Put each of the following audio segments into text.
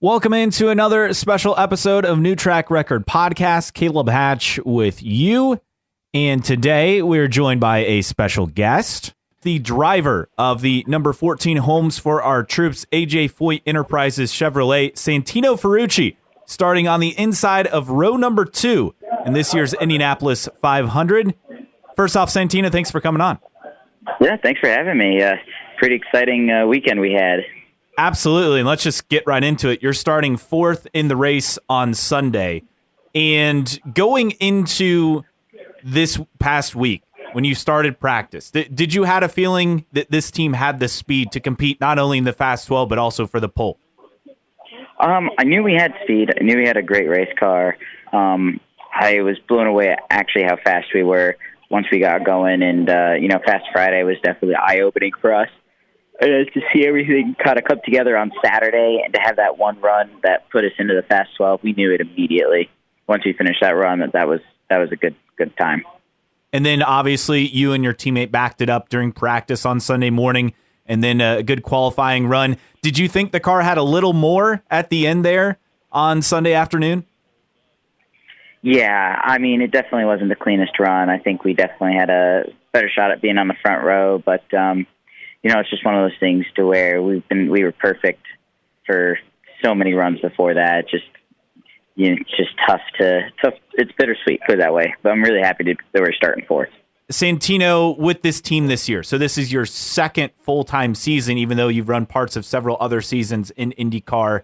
Welcome into another special episode of New Track Record Podcast. Caleb Hatch with you. And today we're joined by a special guest, the driver of the number 14 homes for Our Troops A.J. Foyt Enterprises Chevrolet, Santino Ferrucci, starting on the inside of row number 2 in this year's Indianapolis 500. First off, Santino, thanks for coming on. Yeah, thanks for having me. Pretty exciting weekend we had. Absolutely, and let's just get right into it. You're starting 4th in the race on Sunday, and going into this past week, when you started practice, did you have a feeling that this team had the speed to compete not only in the Fast 12, but also for the pole? I knew we had speed. I knew we had a great race car. I was blown away at actually how fast we were once we got going, and, Fast Friday was definitely eye-opening for us. To see everything kind of come together on Saturday and to have that one run that put us into the Fast 12, we knew it immediately. Once we finished that run, that was a good time. And then obviously you and your teammate backed it up during practice on Sunday morning, and then a good qualifying run. Did you think the car had a little more at the end there on Sunday afternoon? Yeah, I mean, it definitely wasn't the cleanest run. I think we definitely had a better shot at being on the front row, but it's just one of those things to where we were perfect for so many runs before that. It's just tough. It's bittersweet, put it that way. But I'm really happy that we're starting 4th. Santino, with this team this year, so this is your second full-time season, even though you've run parts of several other seasons in IndyCar.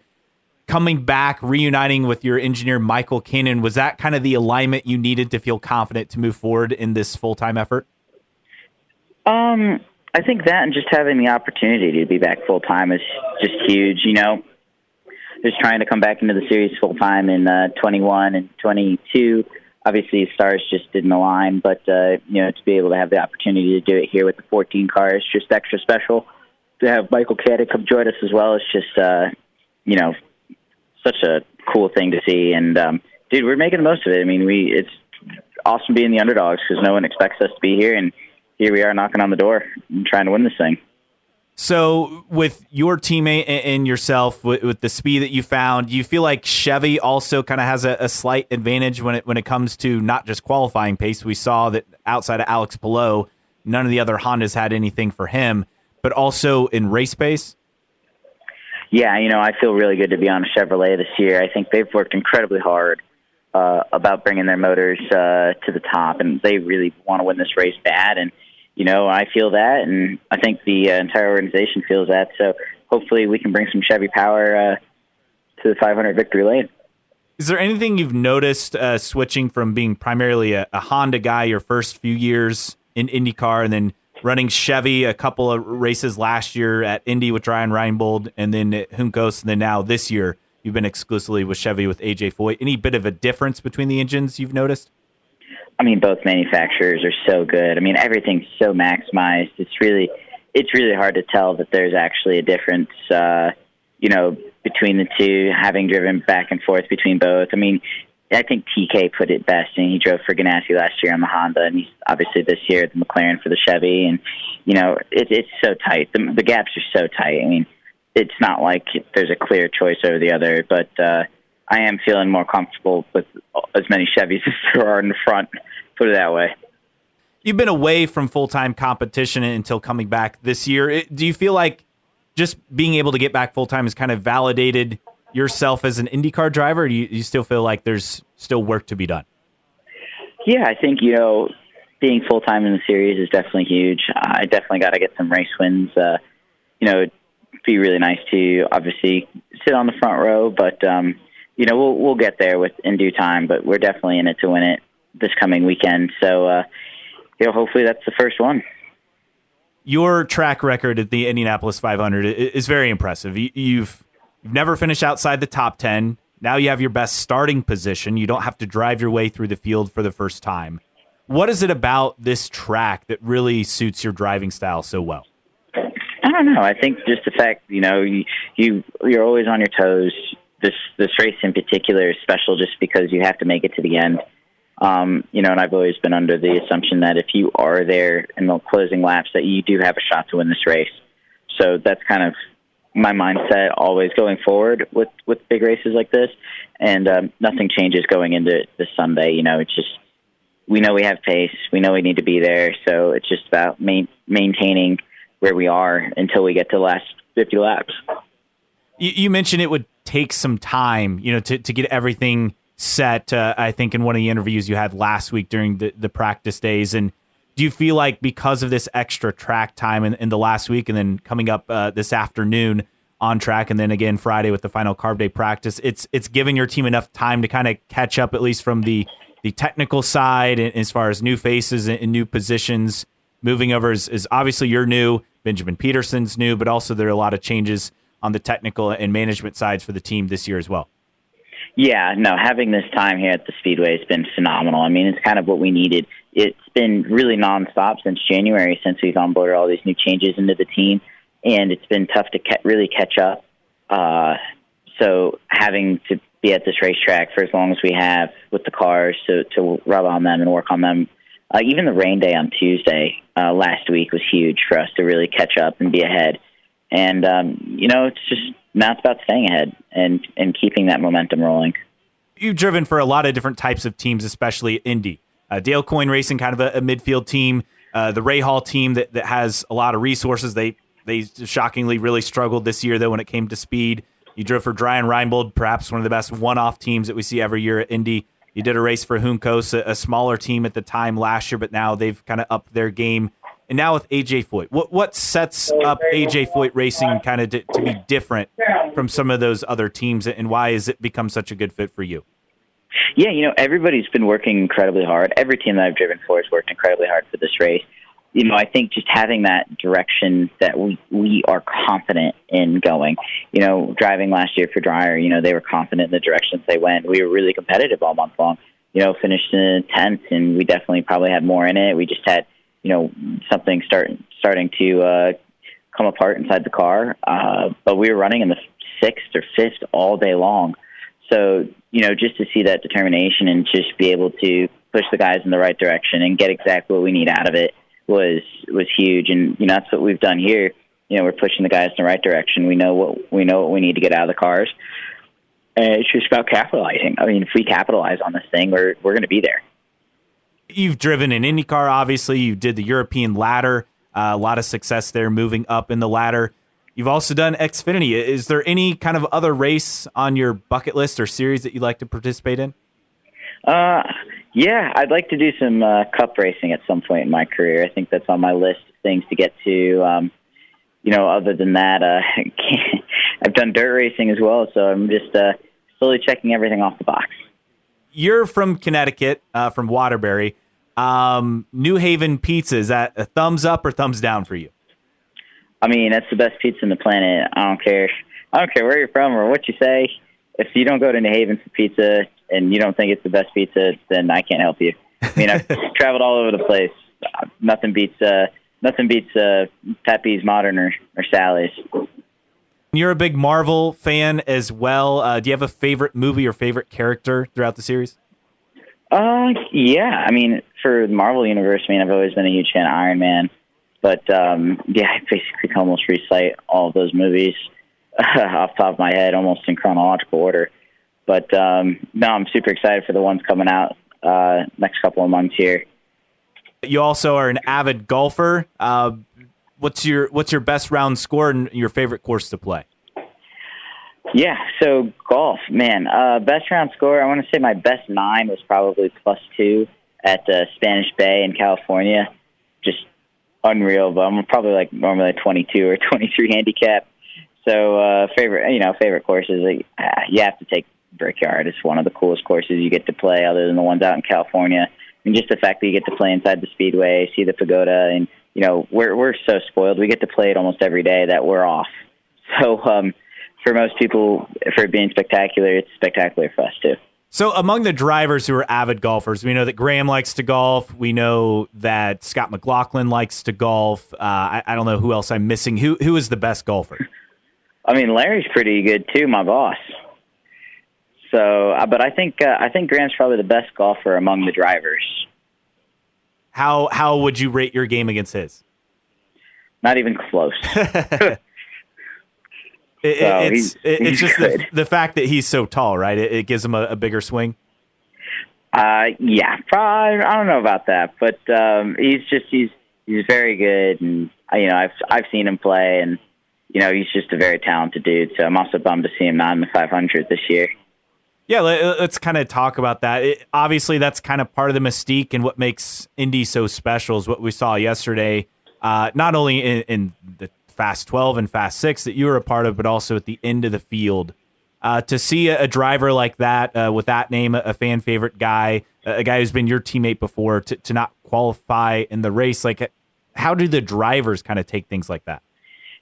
Coming back, reuniting with your engineer, Michael Cannon, was that kind of the alignment you needed to feel confident to move forward in this full-time effort? I think that and just having the opportunity to be back full-time is just huge. Just trying to come back into the series full-time in 21 and 22. Obviously, stars just didn't align, but, to be able to have the opportunity to do it here with the 14 car is just extra special. To have Michael Cannon come join us as well is just, such a cool thing to see. And, dude, we're making the most of it. I mean, it's awesome being the underdogs because no one expects us to be here, and here we are knocking on the door and trying to win this thing. So with your teammate and yourself, with the speed that you found, do you feel like Chevy also kind of has a slight advantage when it comes to not just qualifying pace? We saw that outside of Alex Palou, none of the other Hondas had anything for him, but also in race pace? Yeah, I feel really good to be on a Chevrolet this year. I think they've worked incredibly hard about bringing their motors to the top, and they really want to win this race bad. And I feel that, and I think the entire organization feels that. So hopefully we can bring some Chevy power to the 500 victory lane. Is there anything you've noticed switching from being primarily a Honda guy your first few years in IndyCar and then running Chevy a couple of races last year at Indy with Ryan Reinbold and then at Juncos, and then now this year you've been exclusively with Chevy with A.J. Foyt? Any bit of a difference between the engines you've noticed? I mean, both manufacturers are so good. I mean, everything's so maximized. It's really hard to tell that there's actually a difference, between the two, having driven back and forth between both. I mean, I think TK put it best, and he drove for Ganassi last year on the Honda, and he's obviously this year at the McLaren for the Chevy. And, it's so tight. The gaps are so tight. I mean, it's not like there's a clear choice over the other, but I am feeling more comfortable with as many Chevys as there are in the front, put it that way. You've been away from full-time competition until coming back this year. Do you feel like just being able to get back full-time has kind of validated yourself as an IndyCar driver, or do you still feel like there's still work to be done? Yeah, I think, being full-time in the series is definitely huge. I definitely got to get some race wins. It'd be really nice to obviously sit on the front row, but we'll get there in due time, but we're definitely in it to win it this coming weekend. So, hopefully that's the first one. Your track record at the Indianapolis 500 is very impressive. You've never finished outside the top 10. Now you have your best starting position. You don't have to drive your way through the field for the first time. What is it about this track that really suits your driving style so well? I don't know. I think just the fact, you're always on your toes. This race in particular is special just because you have to make it to the end. And I've always been under the assumption that if you are there in the closing laps, that you do have a shot to win this race. So that's kind of my mindset always going forward with big races like this, and nothing changes going into this Sunday. It's just we know we have pace, we know we need to be there, so it's just about maintaining where we are until we get to the last 50 laps. You mentioned it would take some time, to get everything set. I think in one of the interviews you had last week during the practice days. And do you feel like because of this extra track time in the last week, and then coming up this afternoon on track, and then again Friday with the final carb day practice, it's giving your team enough time to kind of catch up, at least from the technical side, and as far as new faces and new positions moving over? Is obviously you're new, Benjamin Peterson's new, but also there are a lot of changes on the technical and management sides for the team this year as well. Yeah, no, having this time here at the Speedway has been phenomenal. I mean, it's kind of what we needed. It's been really nonstop since January, since we've onboarded all these new changes into the team, and it's been tough to really catch up. So having to be at this racetrack for as long as we have with the cars to rub on them and work on them. Even the rain day on Tuesday last week was huge for us to really catch up and be ahead. And, it's just now it's about staying ahead and keeping that momentum rolling. You've driven for a lot of different types of teams, especially Indy. Dale Coyne Racing, kind of a midfield team. The Ray Hall team that has a lot of resources. They shockingly really struggled this year, though, when it came to speed. You drove for Brian Reinbold, perhaps one of the best one-off teams that we see every year at Indy. You did a race for Juncos, a smaller team at the time last year, but now they've kind of upped their game. And now with A.J. Foyt, what sets up A.J. Foyt Racing kind of to be different from some of those other teams, and why has it become such a good fit for you? Yeah, everybody's been working incredibly hard. Every team that I've driven for has worked incredibly hard for this race. I think just having that direction that we are confident in going. Driving last year for Dreyer, they were confident in the directions they went. We were really competitive all month long. Finished in 10th, and we definitely probably had more in it. We just had something starting to come apart inside the car. But we were running in the 6th or 5th all day long. So, just to see that determination and just be able to push the guys in the right direction and get exactly what we need out of it was huge. And, that's what we've done here. We're pushing the guys in the right direction. We know what we need to get out of the cars. And it's just about capitalizing. I mean, if we capitalize on this thing, we're going to be there. You've driven an IndyCar, obviously. You did the European ladder, a lot of success there moving up in the ladder. You've also done Xfinity. Is there any kind of other race on your bucket list or series that you'd like to participate in? Yeah, I'd like to do some cup racing at some point in my career. I think that's on my list of things to get to. Other than that, I've done dirt racing as well, so I'm just slowly checking everything off the box. You're from Connecticut, from Waterbury. New Haven Pizza, is that a thumbs up or thumbs down for you? I mean, that's the best pizza on the planet. I don't care where you're from or what you say. If you don't go to New Haven for pizza and you don't think it's the best pizza, then I can't help you. I mean, I've traveled all over the place. Nothing beats Pepe's Modern or Sally's. You're a big Marvel fan as well. Do you have a favorite movie or favorite character throughout the series? Yeah. I mean, for the Marvel Universe, I've always been a huge fan of Iron Man. But, I basically can almost recite all of those movies off the top of my head, almost in chronological order. But, no, I'm super excited for the ones coming out next couple of months here. You also are an avid golfer. What's your best round score and your favorite course to play? Yeah, so golf, man. Best round score, I want to say my best 9 was probably +2 at Spanish Bay in California. Just unreal, but I'm probably normally a 22 or 23 handicap. So favorite courses, you have to take Brickyard. It's one of the coolest courses you get to play other than the ones out in California. And just the fact that you get to play inside the Speedway, see the pagoda, and we're so spoiled. We get to play it almost every day that we're off. So for most people, for it being spectacular, it's spectacular for us too. So among the drivers who are avid golfers, we know that Graham likes to golf. We know that Scott McLaughlin likes to golf. I don't know who else I'm missing. Who is the best golfer? I mean, Larry's pretty good too, my boss. So, but I think Graham's probably the best golfer among the drivers. How would you rate your game against his? Not even close. It's just the fact that he's so tall, right? It gives him a bigger swing. Yeah, probably. I don't know about that, but he's very good, and I've seen him play, and he's just a very talented dude. So I'm also bummed to see him not in the 500 this year. Yeah, let's kind of talk about that. Obviously, that's kind of part of the mystique and what makes Indy so special is what we saw yesterday, not only in the Fast 12 and Fast 6 that you were a part of, but also at the end of the field. To see a driver like that, with that name, a fan favorite guy, a guy who's been your teammate before, to not qualify in the race, like how do the drivers kind of take things like that?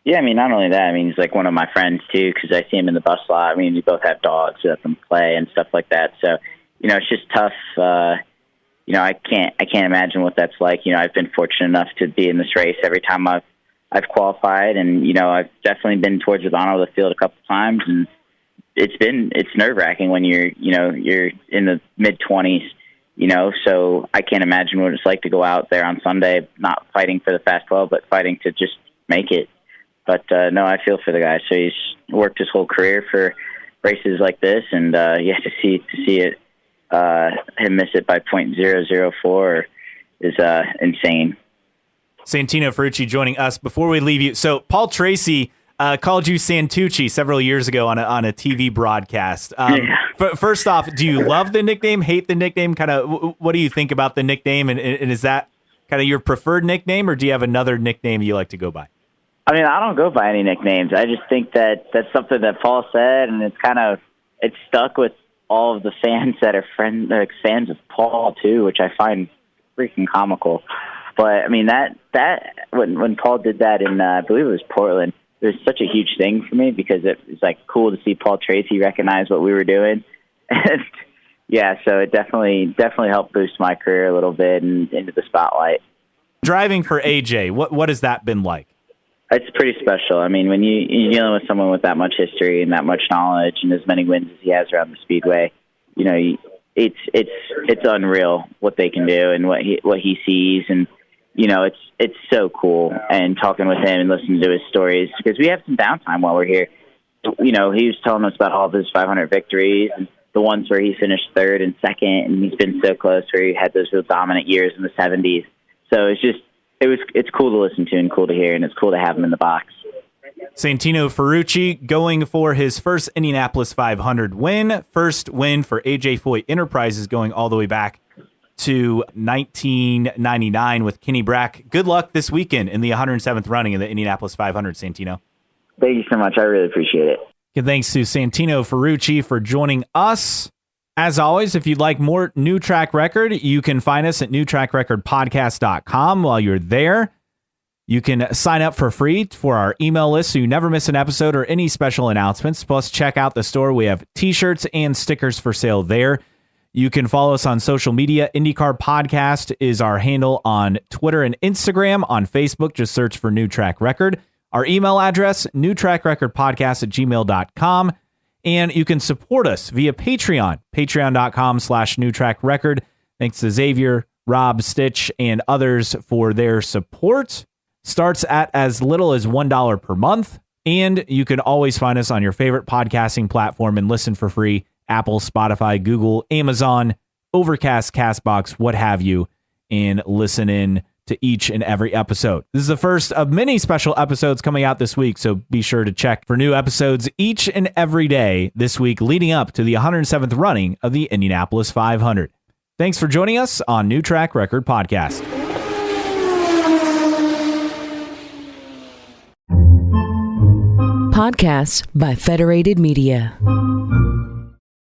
Yeah, I mean, not only that, I mean, he's like one of my friends too, because I see him in the bus lot. I mean, we both have dogs who let them play and stuff like that. So, it's just tough. I can't imagine what that's like. I've been fortunate enough to be in this race every time I've qualified, and I've definitely been towards the bottom of the field a couple times, and it's nerve wracking when you're in the mid-20s. So I can't imagine what it's like to go out there on Sunday, not fighting for the Fast 12, but fighting to just make it. But no, I feel for the guy. So he's worked his whole career for races like this, and to see it, him miss it by .004 is insane. Santino Ferrucci joining us. Before we leave you, so Paul Tracy called you Santucci several years ago on a TV broadcast. First off, do you love the nickname, hate the nickname? Kind of, what do you think about the nickname, and is that kind of your preferred nickname, or do you have another nickname you like to go by? I mean, I don't go by any nicknames. I just think that that's something that Paul said, and it's stuck with all of the fans that are fans of Paul too, which I find freaking comical. But I mean, that when Paul did that in I believe it was Portland, it was such a huge thing for me because it was like cool to see Paul Tracy recognize what we were doing, and yeah, so it definitely helped boost my career a little bit and into the spotlight. Driving for AJ, what has that been like? It's pretty special. I mean, when you're dealing with someone with that much history and that much knowledge and as many wins as he has around the speedway, it's unreal what they can do and what he sees, and it's so cool. And talking with him and listening to his stories, because we have some downtime while we're here. He was telling us about all of his 500 victories and the ones where he finished third and second, and he's been so close where he had those real dominant years in the 70s. So it's cool to listen to and cool to hear, and it's cool to have him in the box. Santino Ferrucci going for his first Indianapolis 500 win. First win for A.J. Foyt Enterprises going all the way back to 1999 with Kenny Brack. Good luck this weekend in the 107th running of the Indianapolis 500, Santino. Thank you so much. I really appreciate it. And thanks to Santino Ferrucci for joining us. As always, if you'd like more New Track Record, you can find us at newtrackrecordpodcast.com. While you're there, you can sign up for free for our email list so you never miss an episode or any special announcements. Plus, check out the store. We have t-shirts and stickers for sale there. You can follow us on social media. IndyCar Podcast is our handle on Twitter and Instagram. On Facebook, just search for New Track Record. Our email address, newtrackrecordpodcast@gmail.com. And you can support us via Patreon, patreon.com/newtrackrecord. Thanks to Xavier, Rob, Stitch, and others for their support. Starts at as little as $1 per month. And you can always find us on your favorite podcasting platform and listen for free. Apple, Spotify, Google, Amazon, Overcast, CastBox, what have you, and listen in to each and every episode. This is the first of many special episodes coming out this week, so be sure to check for new episodes each and every day this week leading up to the 107th running of the Indianapolis 500. Thanks for joining us on New Track Record Podcast. Podcasts by Federated Media.